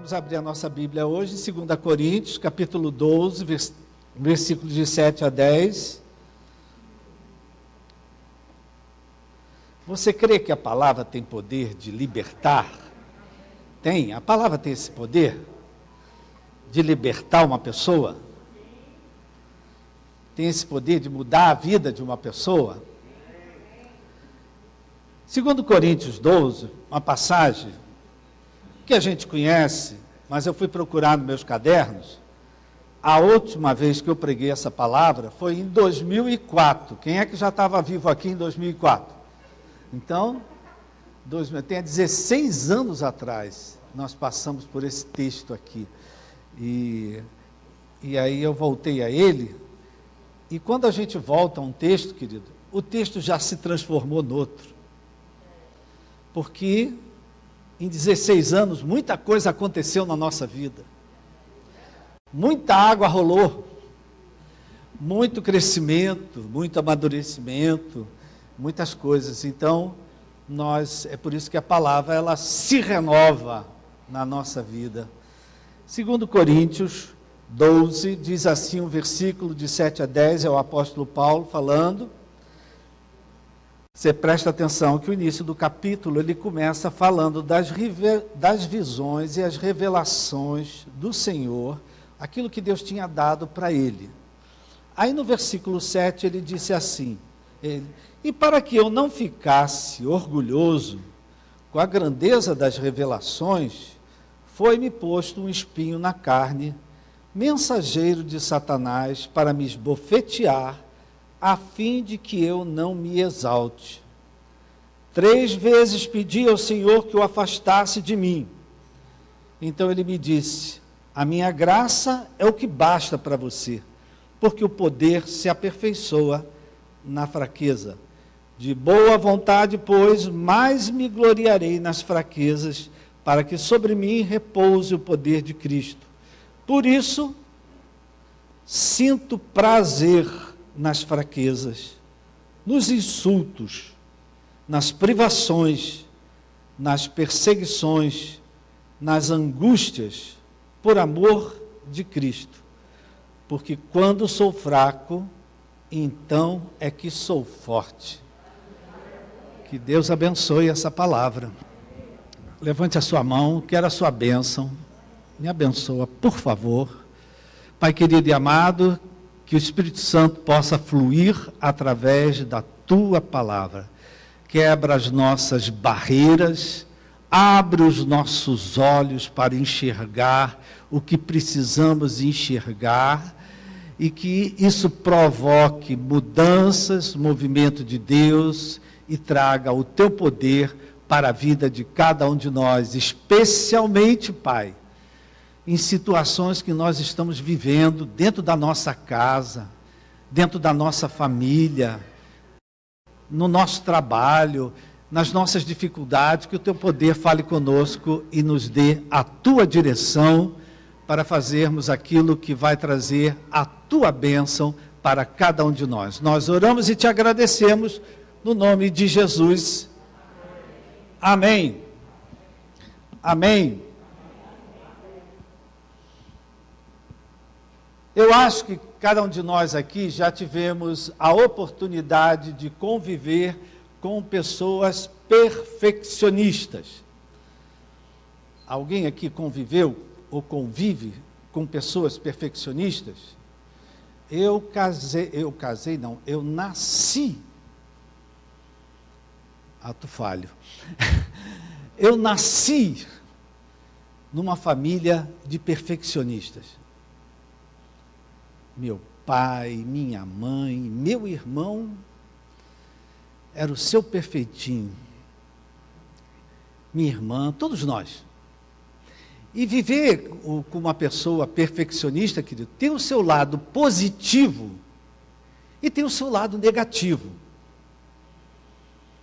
Vamos abrir a nossa Bíblia hoje, em 2 Coríntios, capítulo 12, versículos de 7 a 10. Você crê que a palavra tem poder de libertar? Tem? A palavra tem esse poder de libertar uma pessoa? Tem esse poder de mudar a vida de uma pessoa? 2 Coríntios 12, uma passagem que a gente conhece, mas eu fui procurar nos meus cadernos. A última vez que eu preguei essa palavra foi em 2004. Quem é que já estava vivo aqui em 2004? Então, tem 16 anos atrás, nós passamos por esse texto aqui. E aí eu voltei a ele, e quando a gente volta a um texto, querido, o texto já se transformou noutro. Porque em 16 anos, muita coisa aconteceu na nossa vida. Muita água rolou. Muito crescimento, muito amadurecimento, muitas coisas. Então, é por isso que a palavra, ela se renova na nossa vida. 2 Coríntios 12, diz assim, o versículo de 7 a 10, é o apóstolo Paulo falando. Você presta atenção que o início do capítulo, ele começa falando das visões e as revelações do Senhor, aquilo que Deus tinha dado para ele. Aí no versículo 7 ele disse assim, e para que eu não ficasse orgulhoso com a grandeza das revelações, foi-me posto um espinho na carne, mensageiro de Satanás para me esbofetear, a fim de que eu não me exalte. 3 vezes pedi ao Senhor que o afastasse de mim. Então ele me disse, a minha graça é o que basta para você, porque o poder se aperfeiçoa na fraqueza. De boa vontade, pois, mais me gloriarei nas fraquezas, para que sobre mim repouse o poder de Cristo. Por isso, sinto prazer nas fraquezas, nos insultos, nas privações, nas perseguições, nas angústias, por amor de Cristo. Porque quando sou fraco, então é que sou forte. Que Deus abençoe essa palavra. Levante a sua mão, quero a sua bênção. Me abençoa, por favor. Pai querido e amado, que o Espírito Santo possa fluir através da Tua palavra. Quebra as nossas barreiras, abre os nossos olhos para enxergar o que precisamos enxergar e que isso provoque mudanças, movimento de Deus e traga o Teu poder para a vida de cada um de nós, especialmente, Pai, em situações que nós estamos vivendo dentro da nossa casa, dentro da nossa família, no nosso trabalho, nas nossas dificuldades, que o Teu poder fale conosco e nos dê a Tua direção para fazermos aquilo que vai trazer a Tua bênção para cada um de nós. Nós oramos e Te agradecemos no nome de Jesus. Amém. Amém. Eu acho que cada um de nós aqui já tivemos a oportunidade de conviver com pessoas perfeccionistas. Alguém aqui conviveu ou convive com pessoas eu nasci. Ato falho. Eu nasci numa família de perfeccionistas. Meu pai, minha mãe, meu irmão, era o seu perfeitinho. Minha irmã, todos nós. E viver com uma pessoa perfeccionista, querido, tem o seu lado positivo e tem o seu lado negativo.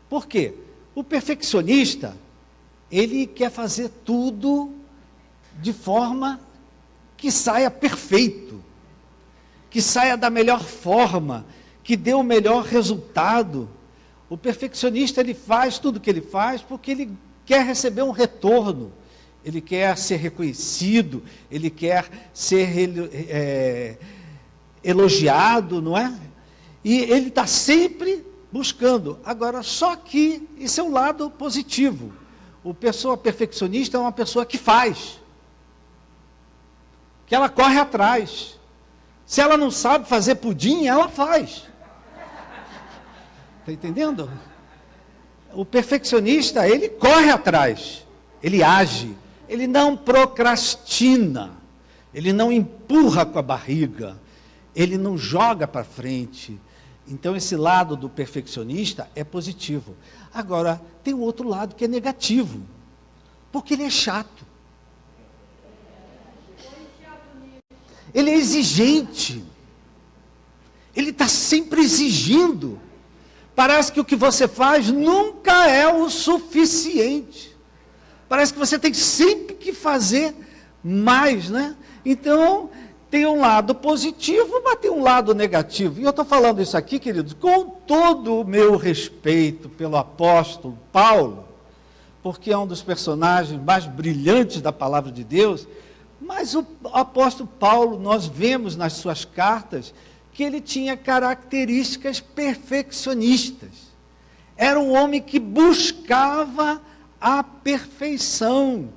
Por quê? O perfeccionista, ele quer fazer tudo de forma que saia perfeito, que saia da melhor forma, que dê o melhor resultado. O perfeccionista, ele faz tudo o que ele faz porque ele quer receber um retorno. ele quer ser reconhecido, ele quer ser elogiado, não é? E ele está sempre buscando. Agora, só que isso é um lado positivo. A pessoa perfeccionista é uma pessoa que faz, que ela corre atrás. Se ela não sabe fazer pudim, ela faz. Está entendendo? O perfeccionista, ele corre atrás, ele age, ele não procrastina, ele não empurra com a barriga, ele não joga para frente. Então, esse lado do perfeccionista é positivo. Agora, tem o outro lado que é negativo, porque ele é chato. Ele é exigente. Ele está sempre exigindo. Parece que o que você faz nunca é o suficiente. Parece que você tem sempre que fazer mais, né? Então, tem um lado positivo, mas tem um lado negativo. E eu estou falando isso aqui, queridos, com todo o meu respeito pelo apóstolo Paulo, porque é um dos personagens mais brilhantes da palavra de Deus. Mas o apóstolo Paulo, nós vemos nas suas cartas, que ele tinha características perfeccionistas. Era um homem que buscava a perfeição.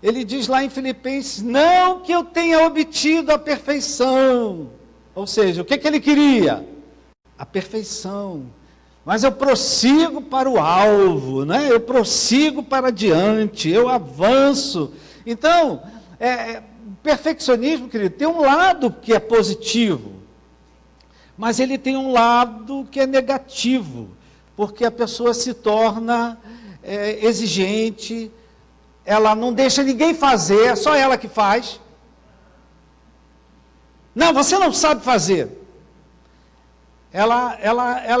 Ele diz lá em Filipenses, não que eu tenha obtido a perfeição. Ou seja, o que ele queria? A perfeição. Mas eu prossigo para o alvo, né? Eu prossigo para diante, eu avanço. Então, perfeccionismo, querido, tem um lado que é positivo, mas ele tem um lado que é negativo, porque a pessoa se torna exigente, ela não deixa ninguém fazer, é só ela que faz. Não, você não sabe fazer. Ela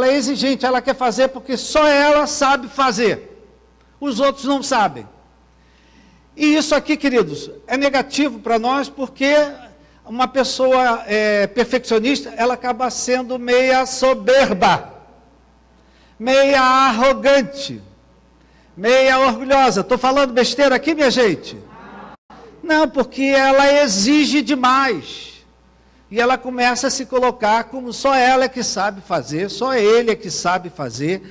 é exigente, ela quer fazer porque só ela sabe fazer. Os outros não sabem. E isso aqui, queridos, é negativo para nós, porque uma pessoa perfeccionista, ela acaba sendo meia soberba, meia arrogante, meia orgulhosa. Estou falando besteira aqui, minha gente? Não, porque ela exige demais. E ela começa a se colocar como só ela é que sabe fazer, só ele é que sabe fazer.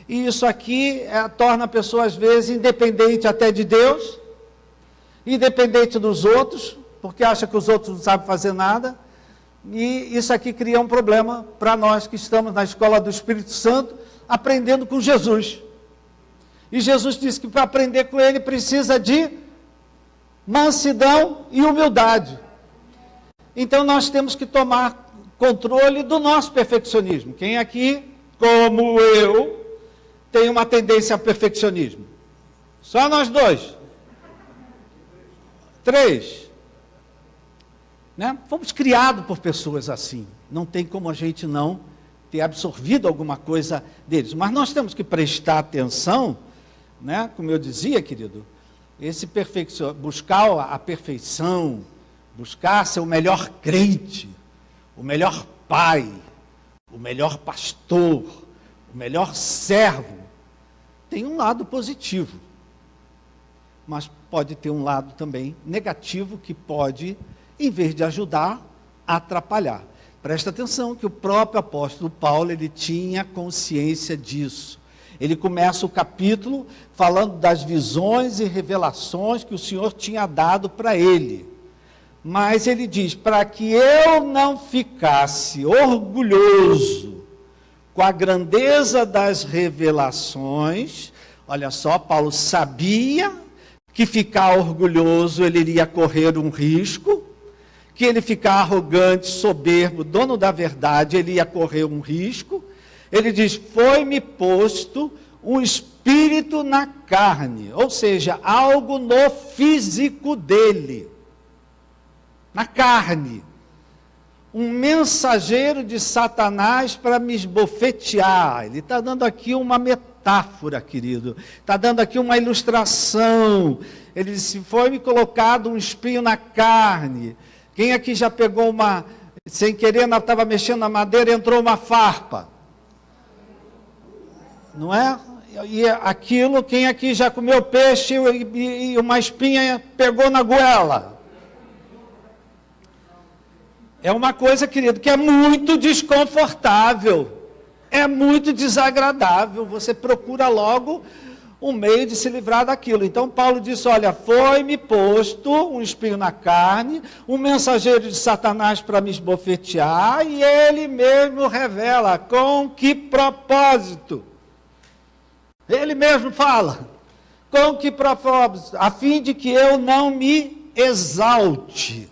E isso aqui torna a pessoa, às vezes, independente até de Deus, independente dos outros, porque acha que os outros não sabem fazer nada, e isso aqui cria um problema para nós que estamos na escola do Espírito Santo, aprendendo com Jesus. E Jesus disse que para aprender com ele precisa de mansidão e humildade. Então nós temos que tomar controle do nosso perfeccionismo. Quem aqui, como eu, tem uma tendência ao perfeccionismo? Só nós dois. 3. Né? Fomos criados por pessoas assim. Não tem como a gente não ter absorvido alguma coisa deles. Mas nós temos que prestar atenção, né? Como eu dizia, querido, buscar a perfeição, buscar ser o melhor crente, o melhor pai, o melhor pastor, o melhor servo, tem um lado positivo. Mas pode ter um lado também negativo que pode, em vez de ajudar, atrapalhar. Presta atenção que o próprio apóstolo Paulo, ele tinha consciência disso. Ele começa o capítulo falando das visões e revelações que o Senhor tinha dado para ele. Mas ele diz, para que eu não ficasse orgulhoso com a grandeza das revelações, olha só, Paulo sabia que ficar orgulhoso ele iria correr um risco, que ele ficar arrogante, soberbo, dono da verdade, ele ia correr um risco. Ele diz, foi-me posto um espírito na carne, ou seja, algo no físico dele, na carne, um mensageiro de Satanás para me esbofetear. Ele está dando aqui uma metáfora, querido, está dando aqui uma ilustração. Ele disse, foi-me colocado um espinho na carne. Quem aqui já pegou sem querer, estava mexendo na madeira, entrou uma farpa? Não é? E aquilo, quem aqui já comeu peixe e uma espinha pegou na goela? É uma coisa, querido, que é muito desconfortável, é muito desagradável. Você procura logo um meio de se livrar daquilo. Então Paulo disse, olha, foi-me posto um espinho na carne, um mensageiro de Satanás para me esbofetear, e ele mesmo revela com que propósito. Ele mesmo fala, com que propósito? A fim de que eu não me exalte,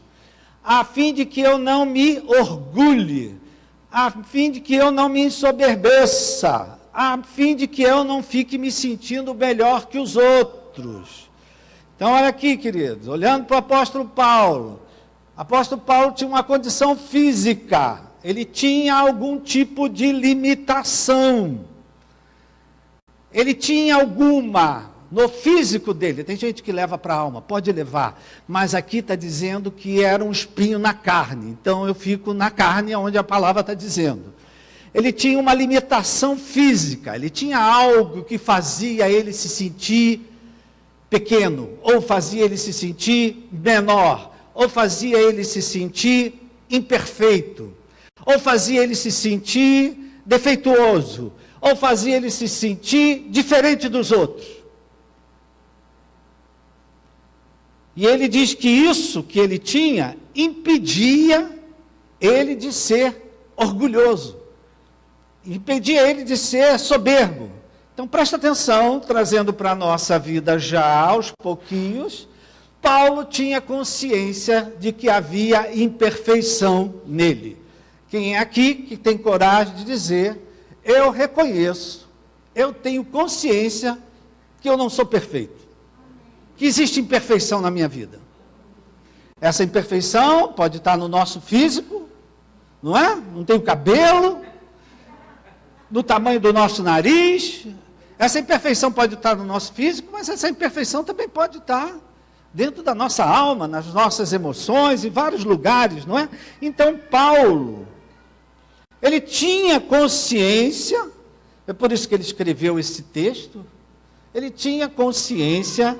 a fim de que eu não me orgulhe, a fim de que eu não me ensoberbeça, a fim de que eu não fique me sentindo melhor que os outros. Então, olha aqui, queridos, olhando para o apóstolo Paulo tinha uma condição física, ele tinha algum tipo de limitação, ele tinha alguma no físico dele. Tem gente que leva para a alma, pode levar, mas aqui está dizendo que era um espinho na carne, então eu fico na carne onde a palavra está dizendo. Ele tinha uma limitação física, ele tinha algo que fazia ele se sentir pequeno, ou fazia ele se sentir menor, ou fazia ele se sentir imperfeito, ou fazia ele se sentir defeituoso, ou fazia ele se sentir diferente dos outros. E ele diz que isso que ele tinha impedia ele de ser orgulhoso, impedia ele de ser soberbo. Então presta atenção, trazendo para a nossa vida já aos pouquinhos, Paulo tinha consciência de que havia imperfeição nele. Quem é aqui que tem coragem de dizer, eu reconheço, eu tenho consciência que eu não sou perfeito, que existe imperfeição na minha vida. Essa imperfeição pode estar no nosso físico, não é? Não tenho cabelo, no tamanho do nosso nariz. Essa imperfeição pode estar no nosso físico, mas essa imperfeição também pode estar dentro da nossa alma, nas nossas emoções, em vários lugares, não é? Então Paulo, ele tinha consciência, é por isso que ele escreveu esse texto, ele tinha consciência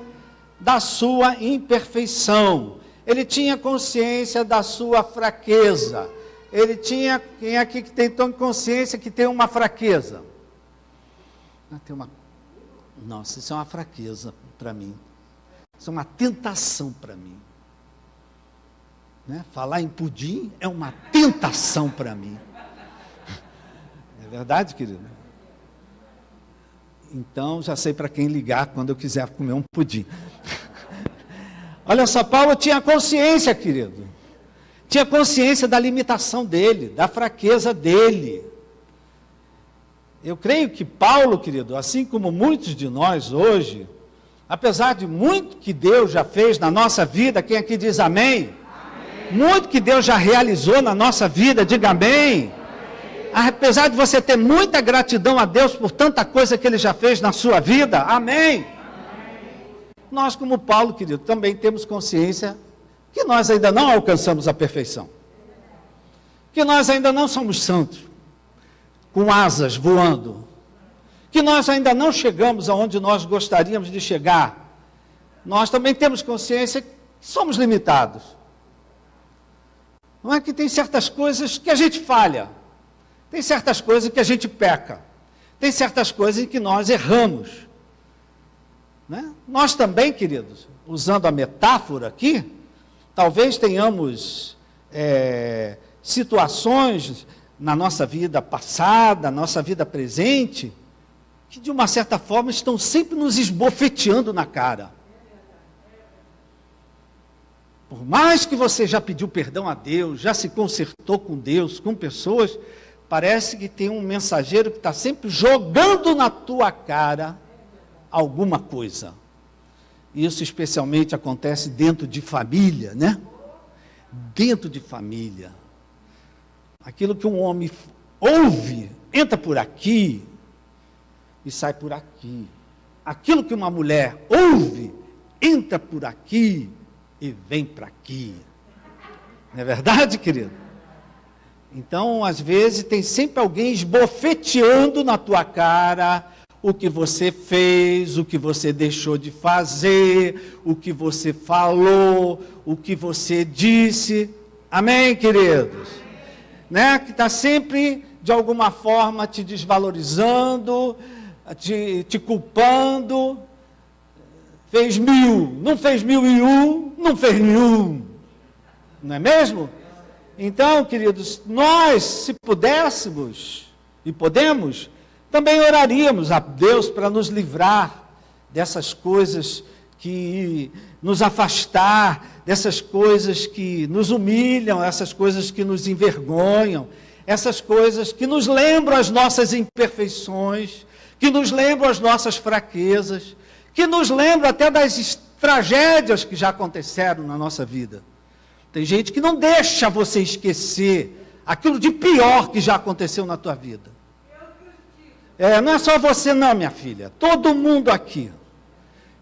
da sua imperfeição, ele tinha consciência da sua fraqueza, ele tinha, quem é aqui que tem tão consciência que tem uma fraqueza? Nossa, isso é uma fraqueza para mim, isso é uma tentação para mim, né? Falar em pudim é uma tentação para mim, é verdade, querido? Então, já sei para quem ligar quando eu quiser comer um pudim. Olha só, Paulo tinha consciência, querido. Tinha consciência da limitação dele, da fraqueza dele. Eu creio que Paulo, querido, assim como muitos de nós hoje, apesar de muito que Deus já fez na nossa vida, quem aqui diz amém? Amém. Muito que Deus já realizou na nossa vida, diga amém. Apesar de você ter muita gratidão a Deus por tanta coisa que Ele já fez na sua vida, amém? Amém. Nós, como Paulo, querido, também temos consciência que nós ainda não alcançamos a perfeição, que nós ainda não somos santos, com asas voando, que nós ainda não chegamos aonde nós gostaríamos de chegar. Nós também temos consciência que somos limitados. Não é que tem certas coisas que a gente falha, tem certas coisas que a gente peca, tem certas coisas em que nós erramos, né? Nós também, queridos, usando a metáfora aqui, talvez tenhamos situações na nossa vida passada, na nossa vida presente, que de uma certa forma estão sempre nos esbofeteando na cara. Por mais que você já pediu perdão a Deus, já se consertou com Deus, com pessoas, parece que tem um mensageiro que está sempre jogando na tua cara alguma coisa. Isso especialmente acontece dentro de família, né? Dentro de família. Aquilo que um homem ouve, entra por aqui e sai por aqui. Aquilo que uma mulher ouve, entra por aqui e vem para aqui. Não é verdade, querido? Então, às vezes, tem sempre alguém esbofeteando na tua cara o que você fez, o que você deixou de fazer, o que você falou, o que você disse. Amém, queridos? Né? Que está sempre, de alguma forma, te desvalorizando, te culpando. Fez 1000, não fez 1001, não fez nenhum. Não é mesmo? Então, queridos, nós, se pudéssemos, e podemos, também oraríamos a Deus para nos livrar dessas coisas que nos afastar, dessas coisas que nos humilham, essas coisas que nos envergonham, essas coisas que nos lembram as nossas imperfeições, que nos lembram as nossas fraquezas, que nos lembram até das tragédias que já aconteceram na nossa vida. Tem gente que não deixa você esquecer aquilo de pior que já aconteceu na tua vida. Não é só você não, minha filha, todo mundo aqui.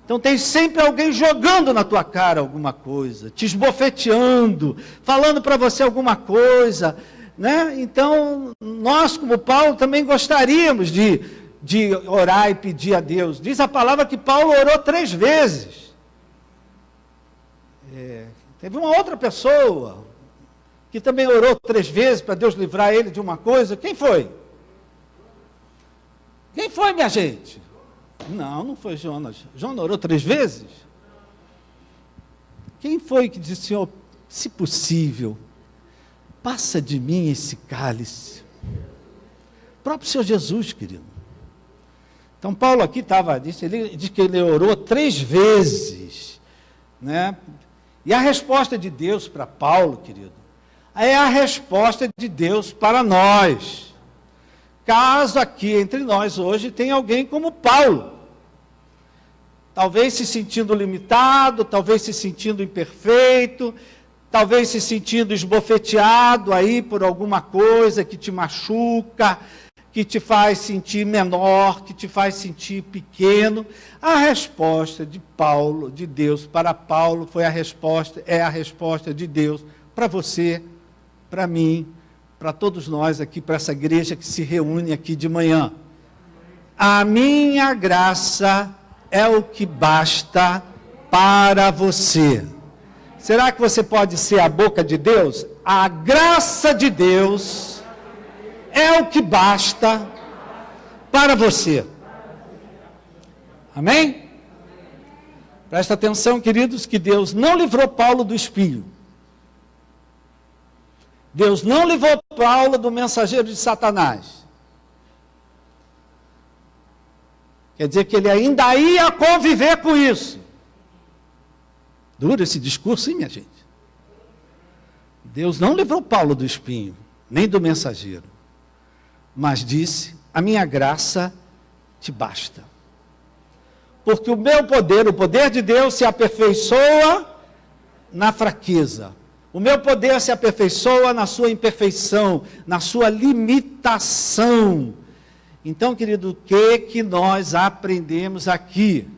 Então tem sempre alguém jogando na tua cara alguma coisa, te esbofeteando, falando para você alguma coisa, né? Então, nós como Paulo também gostaríamos de orar e pedir a Deus. Diz a palavra que Paulo orou 3 vezes. Teve uma outra pessoa que também orou 3 vezes para Deus livrar ele de uma coisa. Quem foi? Quem foi, minha gente? Não foi Jonas. Jonas orou 3 vezes? Quem foi que disse, Senhor, se possível, passa de mim esse cálice? O próprio Senhor Jesus, querido. Então, Paulo aqui diz que ele orou 3 vezes, né? E a resposta de Deus para Paulo, querido, é a resposta de Deus para nós. Caso aqui entre nós hoje tenha alguém como Paulo, talvez se sentindo limitado, talvez se sentindo imperfeito, talvez se sentindo esbofeteado aí por alguma coisa que te machuca, que te faz sentir menor, que te faz sentir pequeno. A resposta de Paulo, de Deus para Paulo, é a resposta de Deus para você, para mim, para todos nós aqui, para essa igreja que se reúne aqui de manhã. A minha graça é o que basta para você. Será que você pode ser a boca de Deus? A graça de Deus é o que basta para você. Amém? Presta atenção, queridos, que Deus não livrou Paulo do espinho. Deus não livrou Paulo do mensageiro de Satanás. Quer dizer que ele ainda ia conviver com isso. Duro esse discurso, hein, minha gente? Deus não livrou Paulo do espinho, nem do mensageiro. Mas disse, a minha graça te basta. Porque o meu poder, o poder de Deus se aperfeiçoa na fraqueza. O meu poder se aperfeiçoa na sua imperfeição, na sua limitação. Então, querido, o que nós aprendemos aqui?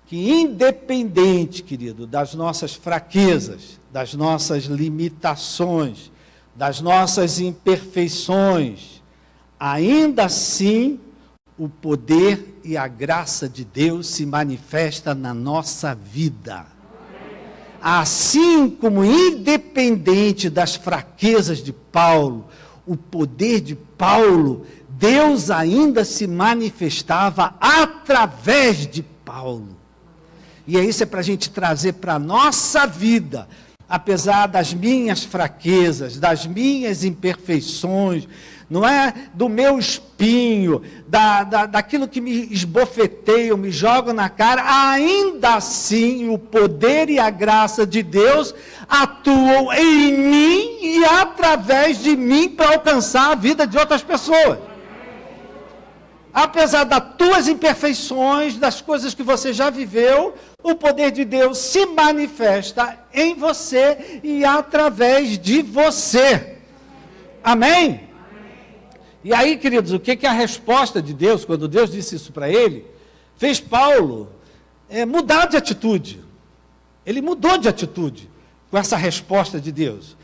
Que independente, querido, das nossas fraquezas, das nossas limitações, das nossas imperfeições, ainda assim, o poder e a graça de Deus se manifesta na nossa vida. Assim como independente das fraquezas de Paulo, o poder de Paulo, Deus ainda se manifestava através de Paulo. E isso é para a gente trazer para a nossa vida, apesar das minhas fraquezas, das minhas imperfeições, não é do meu espinho, daquilo que me esbofeteio, me joga na cara, ainda assim o poder e a graça de Deus atuam em mim e através de mim para alcançar a vida de outras pessoas. Apesar das tuas imperfeições, das coisas que você já viveu, o poder de Deus se manifesta em você e através de você. Amém? E aí, queridos, o que é a resposta de Deus, quando Deus disse isso para ele, fez Paulo mudar de atitude. Ele mudou de atitude com essa resposta de Deus.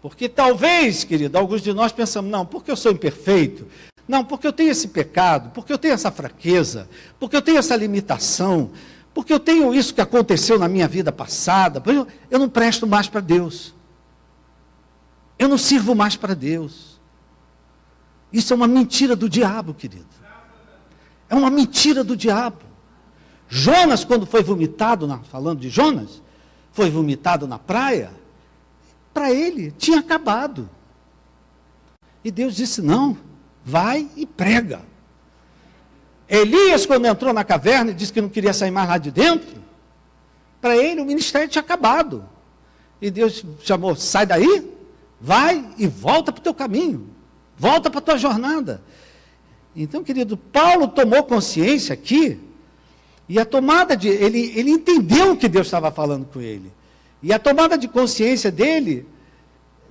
Porque talvez, querido, alguns de nós pensamos, não, porque eu sou imperfeito, Não, porque eu tenho esse pecado, porque eu tenho essa fraqueza, porque eu tenho essa limitação, porque eu tenho isso que aconteceu na minha vida passada, eu não presto mais para Deus. Eu não sirvo mais para Deus. Isso é uma mentira do diabo, querido. É uma mentira do diabo. Jonas, quando foi vomitado, falando de Jonas, foi vomitado na praia, para ele tinha acabado. E Deus disse, não, vai e prega. Elias, quando entrou na caverna e disse que não queria sair mais lá de dentro, para ele o ministério tinha acabado. E Deus chamou, sai daí, vai e volta para o teu caminho, volta para a tua jornada. Então, querido, Paulo tomou consciência aqui, e a tomada de, ele entendeu o que Deus estava falando com ele. E a tomada de consciência dele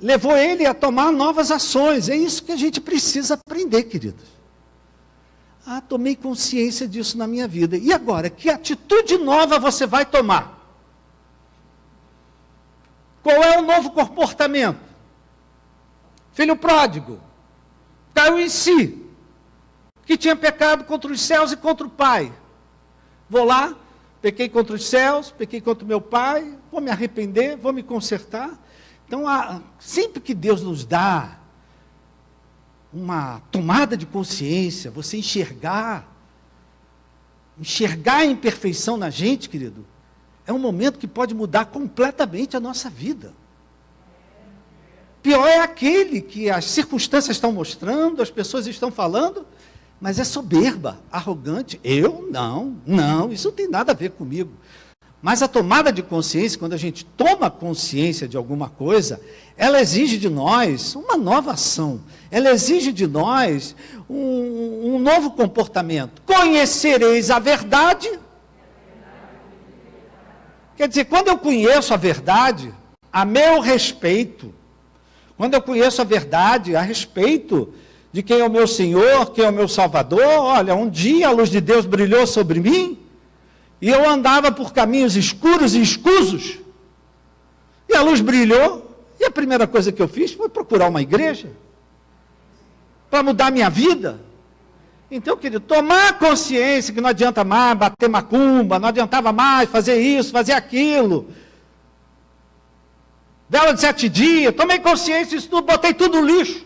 levou ele a tomar novas ações. É isso que a gente precisa aprender, queridos. Ah, tomei consciência disso na minha vida. E agora, que atitude nova você vai tomar? Qual é o novo comportamento? Filho pródigo, caiu em si, que tinha pecado contra os céus e contra o Pai. Vou lá, pequei contra os céus, pequei contra o meu Pai, vou me arrepender, vou me consertar. Então, sempre que Deus nos dá uma tomada de consciência, você enxergar a imperfeição na gente, querido, é um momento que pode mudar completamente a nossa vida. Pior é aquele que as circunstâncias estão mostrando, as pessoas estão falando, mas é soberba, arrogante. Eu? Não, isso não tem nada a ver comigo. Mas a tomada de consciência, quando a gente toma consciência de alguma coisa, ela exige de nós uma nova ação. Ela exige de nós um novo comportamento. Conhecereis a verdade. Quer dizer, quando eu conheço a verdade, a meu respeito, quando eu conheço a verdade a respeito de quem é o meu Senhor, quem é o meu Salvador, olha, um dia a luz de Deus brilhou sobre mim, e eu andava por caminhos escuros e escusos, e a luz brilhou, e a primeira coisa que eu fiz foi procurar uma igreja, para mudar minha vida. Então, querido, tomar consciência que não adianta mais bater macumba, não adiantava mais fazer isso, fazer aquilo, vela de 7 dias, tomei consciência disso tudo, botei tudo no lixo.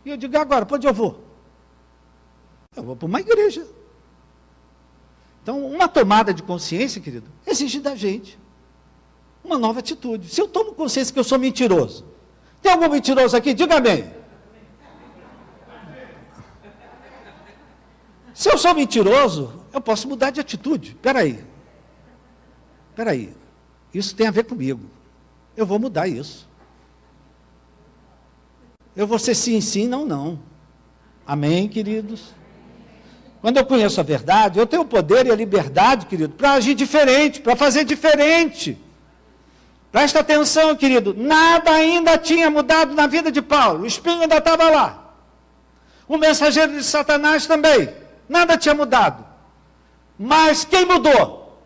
E eu digo, agora, para onde eu vou? Eu vou para uma igreja. Então, uma tomada de consciência, querido, exige da gente uma nova atitude. Se eu tomo consciência que eu sou mentiroso, tem algum mentiroso aqui? Diga amém. Se eu sou mentiroso, eu posso mudar de atitude. Espera aí, isso tem a ver comigo. Eu vou mudar isso. Eu vou ser sim, não. Amém, queridos? Quando eu conheço a verdade, eu tenho o poder e a liberdade, querido, para agir diferente, para fazer diferente. Presta atenção, querido, nada ainda tinha mudado na vida de Paulo, o espinho ainda estava lá. O mensageiro de Satanás também, nada tinha mudado. Mas quem mudou?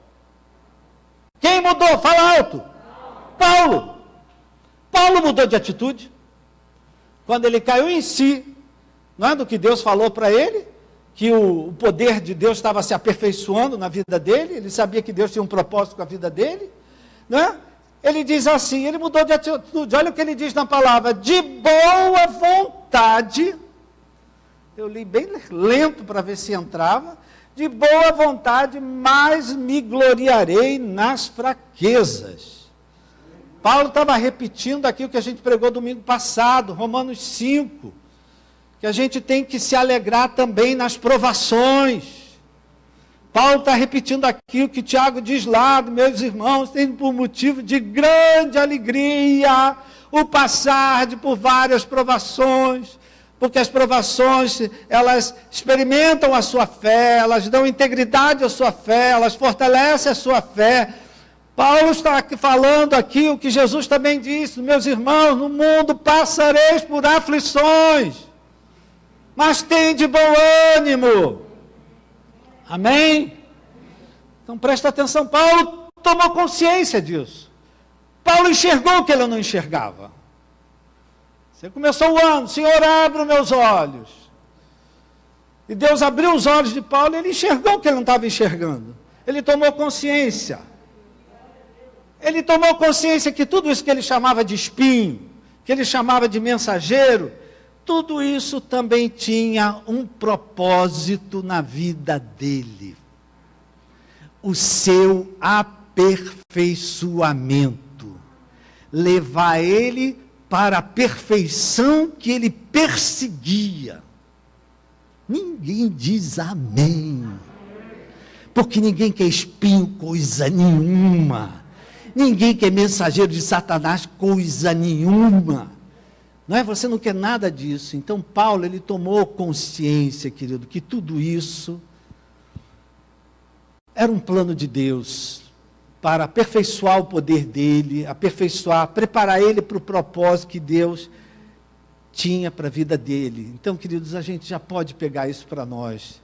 Quem mudou? Fala alto. Paulo. Paulo mudou de atitude. Quando ele caiu em si, não é do que Deus falou para ele, que o poder de Deus estava se aperfeiçoando na vida dele, ele sabia que Deus tinha um propósito com a vida dele, não é? Ele diz assim, ele mudou de atitude, olha o que ele diz na palavra, de boa vontade, eu li bem lento para ver se entrava, de boa vontade, mas me gloriarei nas fraquezas. Paulo estava repetindo aqui o que a gente pregou domingo passado, Romanos 5, que a gente tem que se alegrar também nas provações. Paulo está repetindo aqui o que Tiago diz lá, meus irmãos, tem por motivo de grande alegria o passar por várias provações, porque as provações, elas experimentam a sua fé, elas dão integridade à sua fé, elas fortalecem a sua fé. Paulo está aqui falando aqui o que Jesus também disse, meus irmãos, no mundo passareis por aflições, mas tende bom ânimo. Amém? Então presta atenção, Paulo tomou consciência disso. Paulo enxergou o que ele não enxergava. Você começou o ano, Senhor, abre os meus olhos. E Deus abriu os olhos de Paulo e ele enxergou o que ele não estava enxergando. Ele tomou consciência. Ele tomou consciência que tudo isso que ele chamava de espinho, que ele chamava de mensageiro, tudo isso também tinha um propósito na vida dele. O seu aperfeiçoamento. Levar ele para a perfeição que ele perseguia. Ninguém diz amém. Porque ninguém quer espinho coisa nenhuma. Ninguém quer mensageiro de Satanás coisa nenhuma. Não é? Você não quer nada disso. Então Paulo, ele tomou consciência, querido, que tudo isso era um plano de Deus para aperfeiçoar o poder dele, preparar ele para o propósito que Deus tinha para a vida dele. Então, queridos, a gente já pode pegar isso para nós.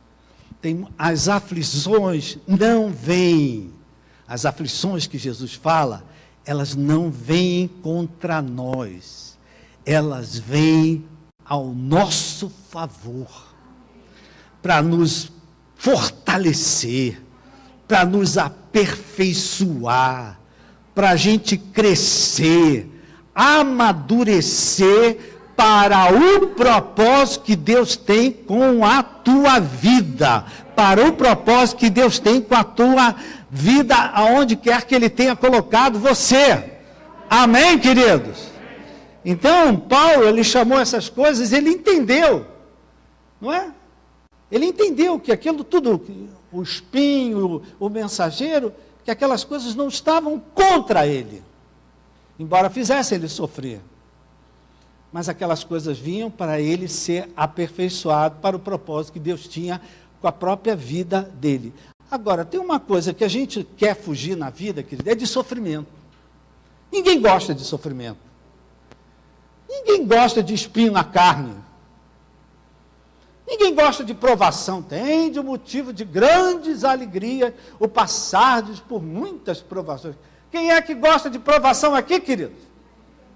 As aflições não vêm, as aflições que Jesus fala, elas não vêm contra nós, elas vêm ao nosso favor, para nos fortalecer, para nos aperfeiçoar, para a gente crescer, amadurecer para o propósito que Deus tem com a tua vida, para o propósito que Deus tem com a tua vida, aonde quer que Ele tenha colocado você. Amém, queridos? Então, Paulo, ele chamou essas coisas, ele entendeu, não é? Ele entendeu que aquilo tudo, o espinho, o mensageiro, que aquelas coisas não estavam contra ele, embora fizessem ele sofrer. Mas aquelas coisas vinham para ele ser aperfeiçoado para o propósito que Deus tinha com a própria vida dele. Agora, tem uma coisa que a gente quer fugir na vida, querido, é de sofrimento. Ninguém gosta de sofrimento. Ninguém gosta de espinho na carne. Ninguém gosta de provação. Tem de motivo de grandes alegrias o passardes por muitas provações. Quem é que gosta de provação aqui, queridos?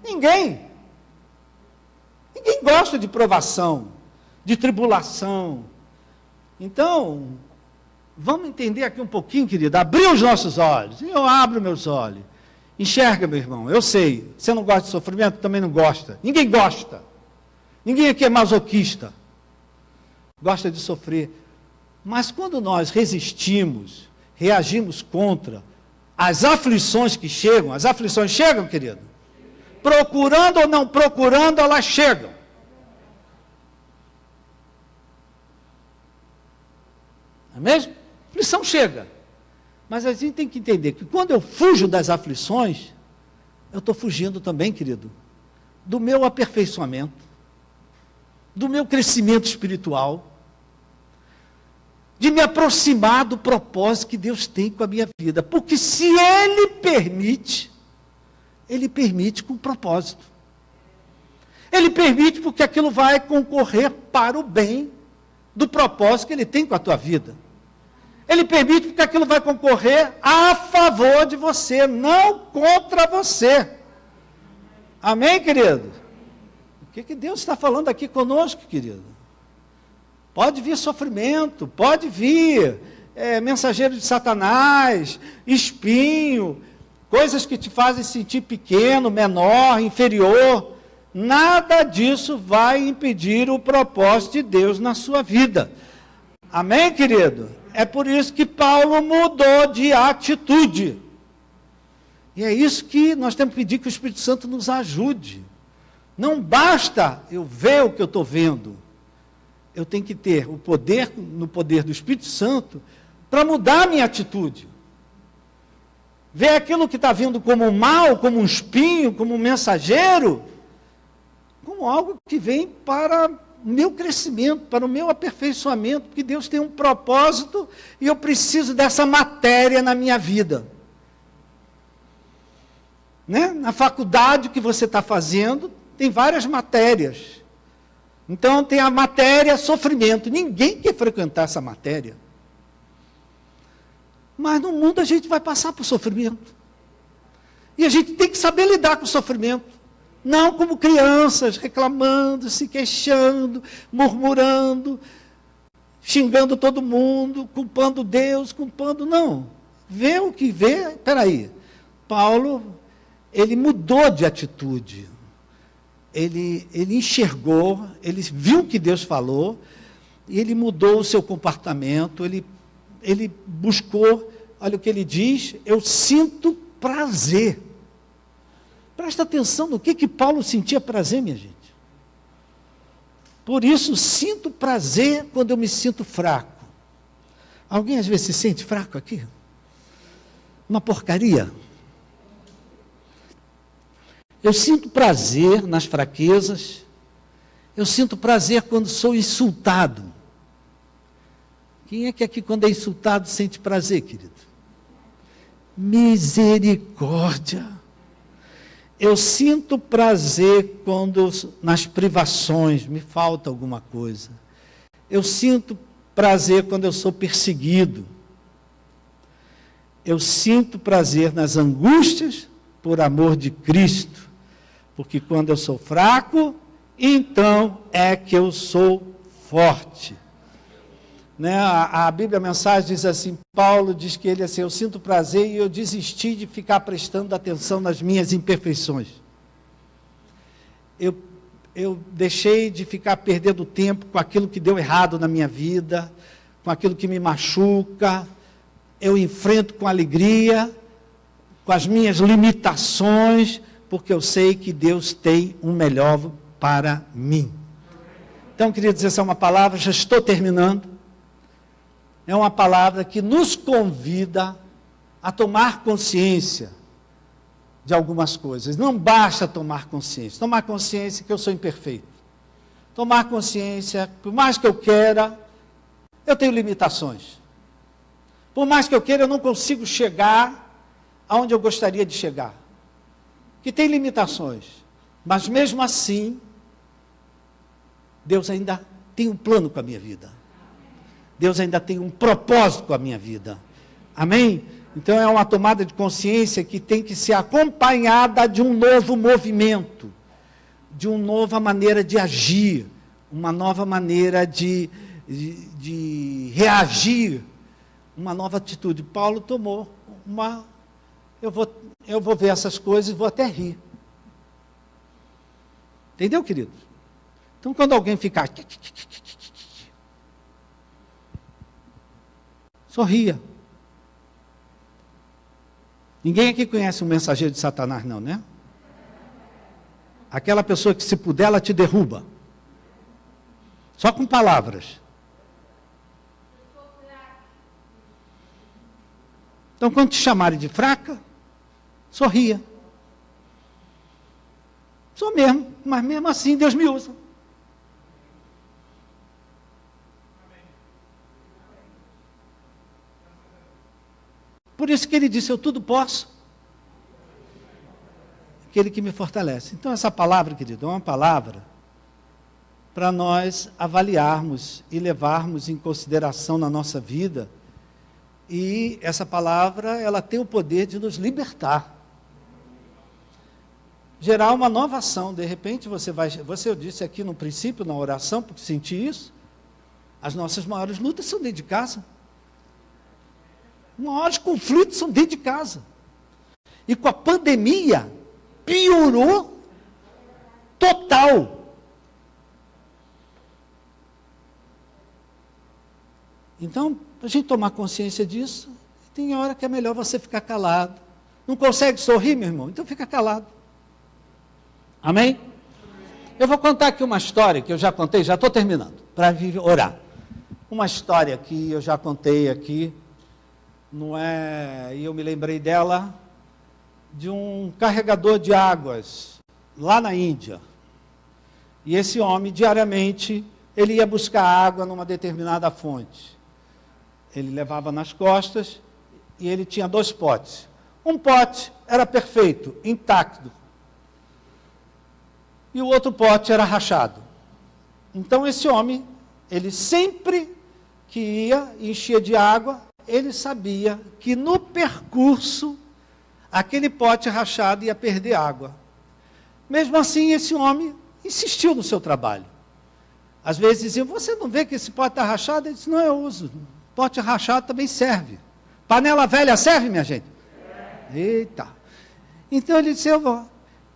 Ninguém. Ninguém gosta de provação, de tribulação. Então, vamos entender aqui um pouquinho, querido. Abrir os nossos olhos. E eu abro meus olhos. Enxerga, meu irmão. Eu sei. Você não gosta de sofrimento? Também não gosta. Ninguém gosta. Ninguém aqui é masoquista. Gosta de sofrer. Mas quando nós resistimos, reagimos contra as aflições que chegam, as aflições chegam, querido? Procurando ou não procurando, elas chegam. Não é mesmo? A aflição chega. Mas a gente tem que entender que quando eu fujo das aflições, eu estou fugindo também, querido, do meu aperfeiçoamento, do meu crescimento espiritual, de me aproximar do propósito que Deus tem com a minha vida. Porque se Ele permite com propósito. Ele permite porque aquilo vai concorrer para o bem do propósito que Ele tem com a tua vida. Ele permite porque aquilo vai concorrer a favor de você, não contra você. Amém, querido? O que Deus está falando aqui conosco, querido? Pode vir sofrimento, pode vir mensageiro de Satanás, espinho, coisas que te fazem sentir pequeno, menor, inferior. Nada disso vai impedir o propósito de Deus na sua vida. Amém, querido? É por isso que Paulo mudou de atitude. E é isso que nós temos que pedir que o Espírito Santo nos ajude. Não basta eu ver o que eu estou vendo. Eu tenho que ter o poder, no poder do Espírito Santo, para mudar a minha atitude. Ver aquilo que está vindo como mal, como um espinho, como um mensageiro, como algo que vem para o meu crescimento, para o meu aperfeiçoamento, porque Deus tem um propósito e eu preciso dessa matéria na minha vida. Né? Na faculdade que você está fazendo, tem várias matérias. Então tem a matéria sofrimento. Ninguém quer frequentar essa matéria. Mas no mundo a gente vai passar por sofrimento. E a gente tem que saber lidar com o sofrimento. Não como crianças, reclamando, se queixando, murmurando, xingando todo mundo, culpando Deus, não. Vê o que vê, peraí. Paulo, ele mudou de atitude. Ele enxergou, ele viu o que Deus falou, e ele mudou o seu comportamento, ele buscou, olha o que ele diz, eu sinto prazer. Presta atenção no que Paulo sentia prazer, minha gente. Por isso, sinto prazer quando eu me sinto fraco. Alguém às vezes se sente fraco aqui? Uma porcaria. Eu sinto prazer nas fraquezas. Eu sinto prazer quando sou insultado. Quem é que aqui, quando é insultado, sente prazer, querido? Misericórdia. Eu sinto prazer quando nas privações me falta alguma coisa. Eu sinto prazer quando eu sou perseguido. Eu sinto prazer nas angústias por amor de Cristo. Porque quando eu sou fraco, então é que eu sou forte. Né? A Bíblia, a mensagem diz assim, Paulo diz que ele assim, eu sinto prazer e eu desisti de ficar prestando atenção nas minhas imperfeições. Eu deixei de ficar perdendo tempo com aquilo que deu errado na minha vida, com aquilo que me machuca. Eu enfrento com alegria, com as minhas limitações, porque eu sei que Deus tem um melhor para mim. Então, queridos, essa é uma palavra, já estou terminando. É uma palavra que nos convida a tomar consciência de algumas coisas. Não basta tomar consciência. Tomar consciência que eu sou imperfeito. Tomar consciência, por mais que eu queira, eu tenho limitações. Por mais que eu queira, eu não consigo chegar aonde eu gostaria de chegar. Que tem limitações. Mas mesmo assim, Deus ainda tem um plano com a minha vida. Deus ainda tem um propósito com a minha vida. Amém? Então é uma tomada de consciência que tem que ser acompanhada de um novo movimento, de uma nova maneira de agir, uma nova maneira de reagir, uma nova atitude. Paulo tomou uma... Eu vou ver essas coisas e vou até rir. Entendeu, querido? Então quando alguém ficar... sorria. Ninguém aqui conhece o mensageiro de Satanás, não, né? Aquela pessoa que, se puder, ela te derruba. Só com palavras. Então, quando te chamarem de fraca, sorria. Sou mesmo, mas mesmo assim Deus me usa. Por isso que ele disse, eu tudo posso. Aquele que me fortalece. Então essa palavra, querido, é uma palavra para nós avaliarmos e levarmos em consideração na nossa vida. E essa palavra, ela tem o poder de nos libertar. Gerar uma nova ação. De repente eu disse aqui no princípio, na oração, porque senti isso, as nossas maiores lutas são dentro de casa. Os maiores conflitos são dentro de casa. E com a pandemia, piorou total. Então, a gente tomar consciência disso, tem hora que é melhor você ficar calado. Não consegue sorrir, meu irmão? Então fica calado. Amém? Eu vou contar aqui uma história que eu já contei, já estou terminando, para orar. Uma história que eu já contei aqui. Não é, e eu me lembrei dela, de um carregador de águas, lá na Índia. E esse homem, diariamente, ele ia buscar água numa determinada fonte. Ele levava nas costas, e ele tinha 2 potes. Um pote era perfeito, intacto. E o outro pote era rachado. Então esse homem, ele sempre que ia, enchia de água, ele sabia que no percurso, aquele pote rachado ia perder água. Mesmo assim, esse homem insistiu no seu trabalho. Às vezes diziam, você não vê que esse pote está rachado? Ele disse, não, eu uso. Pote rachado também serve. Panela velha serve, minha gente? Eita. Então ele disse, eu vou.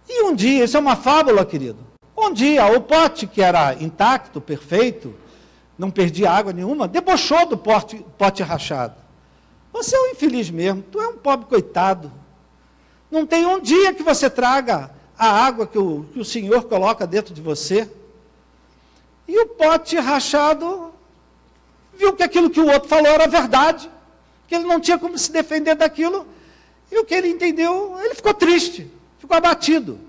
E um dia, isso é uma fábula, querido. Um dia, o pote que era intacto, perfeito, não perdia água nenhuma, debochou do pote rachado. Você é um infeliz mesmo, tu é um pobre coitado. Não tem um dia que você traga a água que o Senhor coloca dentro de você. E o pote rachado viu que aquilo que o outro falou era verdade, que ele não tinha como se defender daquilo, e o que ele entendeu, ele ficou triste, ficou abatido.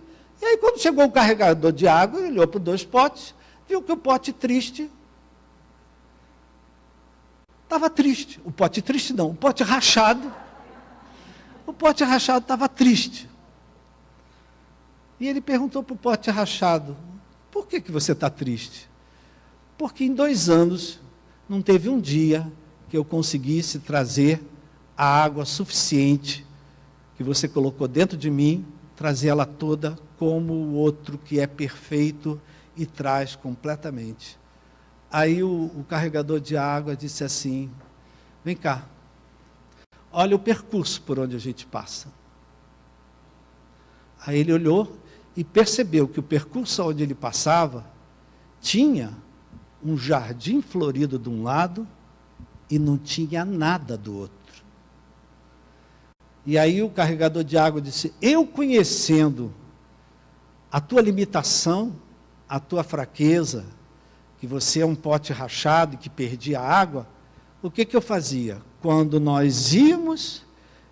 E aí quando chegou o carregador de água, ele olhou para os 2 potes, viu que o pote triste estava triste. O pote triste não, o pote rachado estava triste. E ele perguntou para o pote rachado, por que você está triste? Porque em 2 anos, não teve um dia que eu conseguisse trazer a água suficiente que você colocou dentro de mim, trazer ela toda como o outro que é perfeito e traz completamente. Aí o carregador de água disse assim, vem cá, olha o percurso por onde a gente passa. Aí ele olhou e percebeu que o percurso onde ele passava tinha um jardim florido de um lado e não tinha nada do outro. E aí o carregador de água disse, eu conhecendo a tua limitação, a tua fraqueza, que você é um pote rachado e que perdia água, o que eu fazia? Quando nós íamos,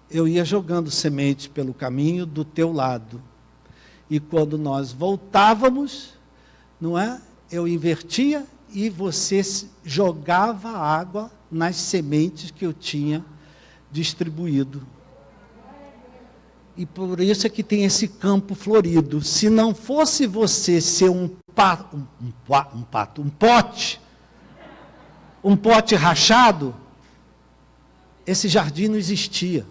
eu ia jogando semente pelo caminho do teu lado. E quando nós voltávamos, não é? Eu invertia e você jogava água nas sementes que eu tinha distribuído. E por isso é que tem esse campo florido. Se não fosse você ser um pote rachado, esse jardim não existia.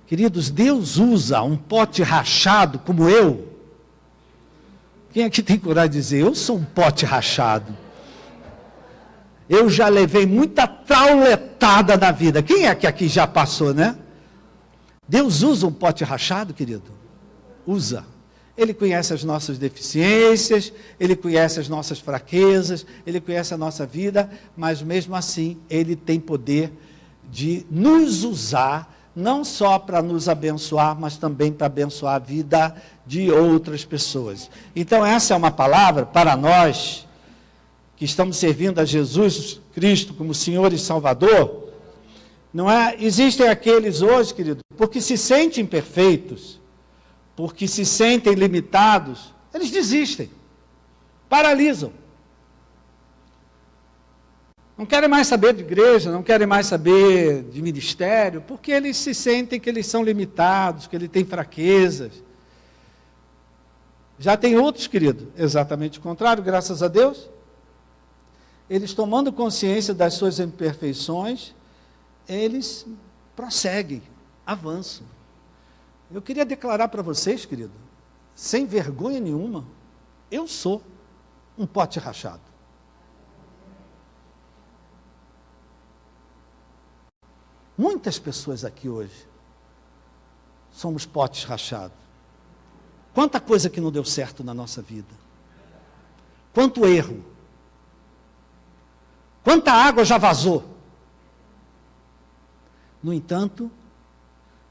Queridos, Deus usa um pote rachado como eu. Quem aqui tem coragem de dizer, eu sou um pote rachado? Eu já levei muita trauletada na vida. Quem é que aqui já passou, né? Deus usa um pote rachado, querido? Usa. Ele conhece as nossas deficiências, Ele conhece as nossas fraquezas, Ele conhece a nossa vida, mas mesmo assim, Ele tem poder de nos usar, não só para nos abençoar, mas também para abençoar a vida de outras pessoas. Então essa é uma palavra para nós, que estamos servindo a Jesus Cristo como Senhor e Salvador, não é? Existem aqueles hoje, querido, porque se sentem imperfeitos, porque se sentem limitados, eles desistem, paralisam. Não querem mais saber de igreja, não querem mais saber de ministério, porque eles se sentem que eles são limitados, que eles têm fraquezas. Já tem outros, querido, exatamente o contrário, graças a Deus. Eles tomando consciência das suas imperfeições, eles prosseguem, avançam. Eu queria declarar para vocês, querido, sem vergonha nenhuma, eu sou um pote rachado. Muitas pessoas aqui hoje somos potes rachados. Quanta coisa que não deu certo na nossa vida. Quanto erro. Quanta água já vazou. No entanto,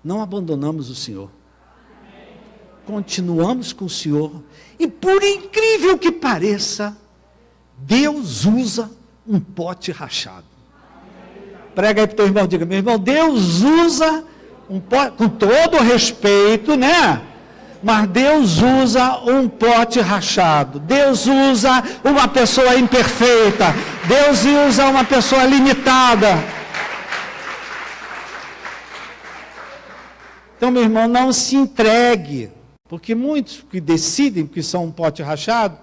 não abandonamos o Senhor. Continuamos com o Senhor. E por incrível que pareça, Deus usa um pote rachado. Prega aí para o teu irmão, diga, meu irmão, Deus usa um pote, com todo respeito, né? Mas Deus usa um pote rachado. Deus usa uma pessoa imperfeita. Deus usa uma pessoa limitada. Então, meu irmão, não se entregue. Porque muitos que decidem que são um pote rachado,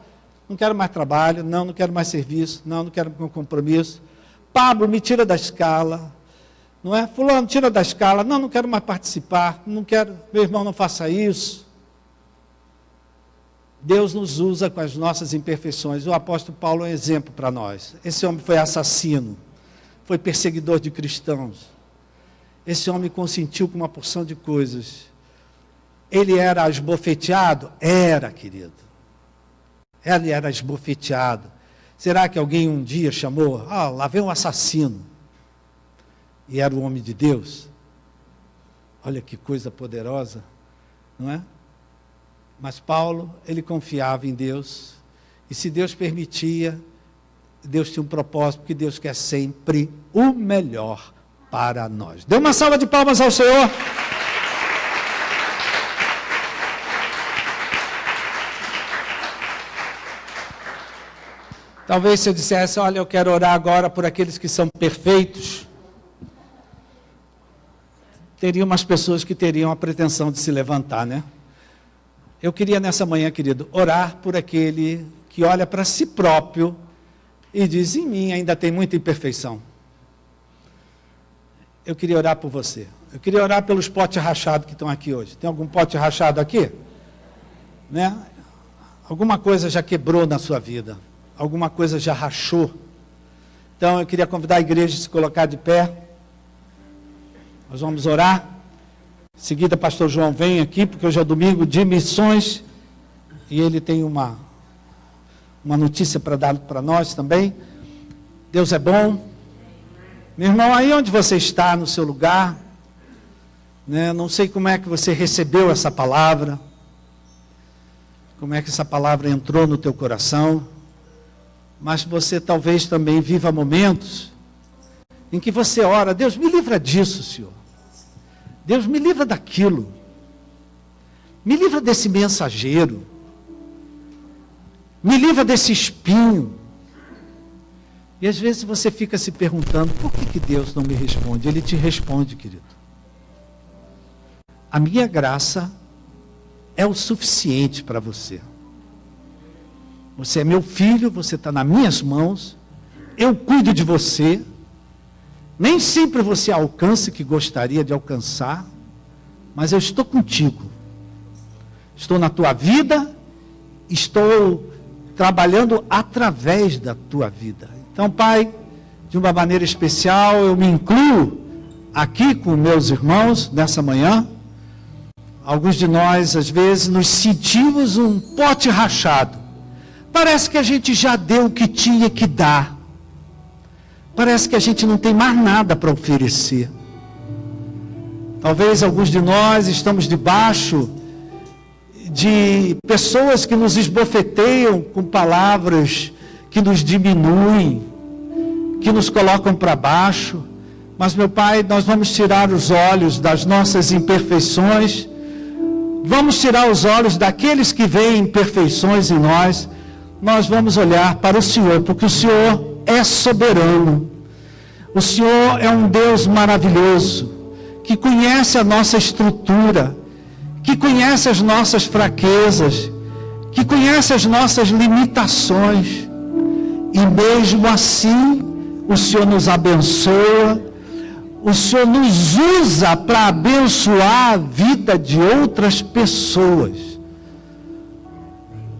não quero mais trabalho, não quero mais serviço, não quero mais compromisso. Pablo, me tira da escala. Não é? Fulano, tira da escala. Não, não quero mais participar. Não quero, meu irmão, não faça isso. Deus nos usa com as nossas imperfeições. O apóstolo Paulo é um exemplo para nós. Esse homem foi assassino, foi perseguidor de cristãos. Esse homem consentiu com uma porção de coisas. Ele era esbofeteado? Era, querido. Ele era esbofeteado. Será que alguém um dia chamou, lá vem um assassino, e era o homem de Deus? Olha que coisa poderosa, não é? Mas Paulo, ele confiava em Deus, e se Deus permitia, Deus tinha um propósito, porque Deus quer sempre o melhor para nós. Dê uma salva de palmas ao Senhor. Talvez se eu dissesse, olha, eu quero orar agora por aqueles que são perfeitos, teria umas pessoas que teriam a pretensão de se levantar, né? Eu queria nessa manhã, querido, orar por aquele que olha para si próprio e diz, em mim ainda tem muita imperfeição. Eu queria orar por você. Eu queria orar pelos potes rachados que estão aqui hoje. Tem algum pote rachado aqui? Né? Alguma coisa já quebrou na sua vida. Alguma coisa já rachou. Então eu queria convidar a igreja a se colocar de pé. Nós vamos orar. Em seguida, pastor João vem aqui, porque hoje é o domingo de missões, e ele tem uma notícia para dar para nós também. Deus é bom. Meu irmão, aí onde você está, no seu lugar, né, não sei como é que você recebeu essa palavra, como é que essa palavra entrou no teu coração, mas você talvez também viva momentos em que você ora, Deus me livra disso, Senhor. Deus me livra daquilo, me livra desse mensageiro, me livra desse espinho. E às vezes você fica se perguntando, por que Deus não me responde? Ele te responde, querido. A minha graça é o suficiente para você. Você é meu filho, você está nas minhas mãos, eu cuido de você. Nem sempre você alcança o que gostaria de alcançar, mas eu estou contigo. Estou na tua vida, estou trabalhando através da tua vida. Então, Pai, de uma maneira especial, eu me incluo aqui com meus irmãos nessa manhã. Alguns de nós, às vezes, nos sentimos um pote rachado. Parece que a gente já deu o que tinha que dar. Parece que a gente não tem mais nada para oferecer. Talvez alguns de nós estamos debaixo de pessoas que nos esbofeteiam com palavras que nos diminuem, que nos colocam para baixo. Mas, meu Pai, nós vamos tirar os olhos das nossas imperfeições, vamos tirar os olhos daqueles que veem imperfeições em nós. Nós vamos olhar para o Senhor, porque o Senhor é soberano. O Senhor é um Deus maravilhoso, que conhece a nossa estrutura, que conhece as nossas fraquezas, que conhece as nossas limitações. E mesmo assim, o Senhor nos abençoa, o Senhor nos usa para abençoar a vida de outras pessoas.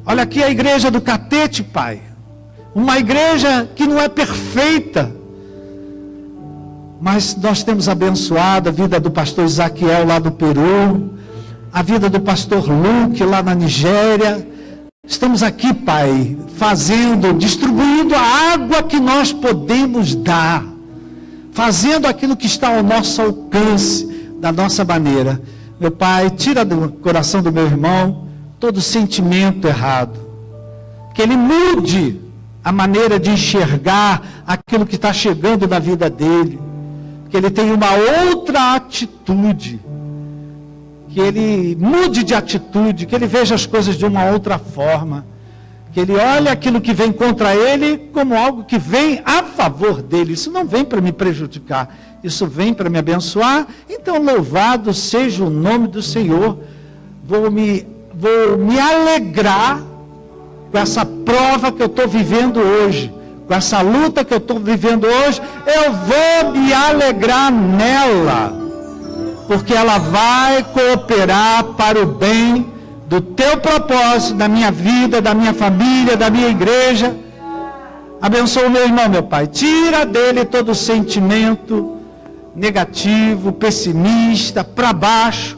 Olha aqui a igreja do Catete, Pai. Uma igreja que não é perfeita, mas nós temos abençoado a vida do pastor Isaquiel lá do Peru, a vida do pastor Luke lá na Nigéria. Estamos aqui, Pai, distribuindo a água que nós podemos dar, fazendo aquilo que está ao nosso alcance, da nossa maneira. Meu Pai, tira do coração do meu irmão todo sentimento errado, que ele mude a maneira de enxergar aquilo que está chegando na vida dele, que ele tenha uma outra atitude, que ele mude de atitude, que ele veja as coisas de uma outra forma, que ele olhe aquilo que vem contra ele como algo que vem a favor dele. Isso não vem para me prejudicar, isso vem para me abençoar. Então, louvado seja o nome do Senhor. Vou me alegrar com essa prova que eu estou vivendo hoje, com essa luta que eu estou vivendo hoje, eu vou me alegrar nela, porque ela vai cooperar para o bem do teu propósito, da minha vida, da minha família, da minha igreja. Abençoa o meu irmão, meu Pai. Tira dele todo sentimento negativo, pessimista, para baixo.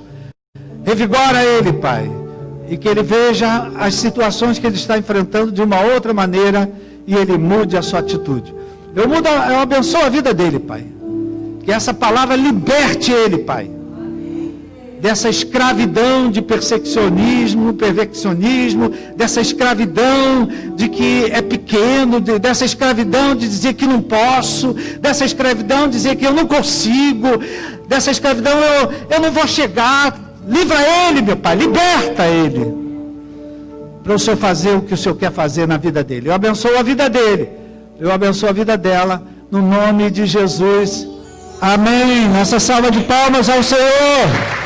Revigora ele, Pai. E que ele veja as situações que ele está enfrentando de uma outra maneira e ele mude a sua atitude. Eu abençoo a vida dele, Pai. Que essa palavra liberte ele, Pai, dessa escravidão de perfeccionismo, dessa escravidão de que é pequeno, dessa escravidão de dizer que não posso, dessa escravidão de dizer que eu não consigo, dessa escravidão eu não vou chegar. Livra ele, meu Pai, liberta ele, para o Senhor fazer o que o Senhor quer fazer na vida dele. Eu abençoo a vida dele, eu abençoo a vida dela, no nome de Jesus. Amém. Essa salva de palmas ao Senhor.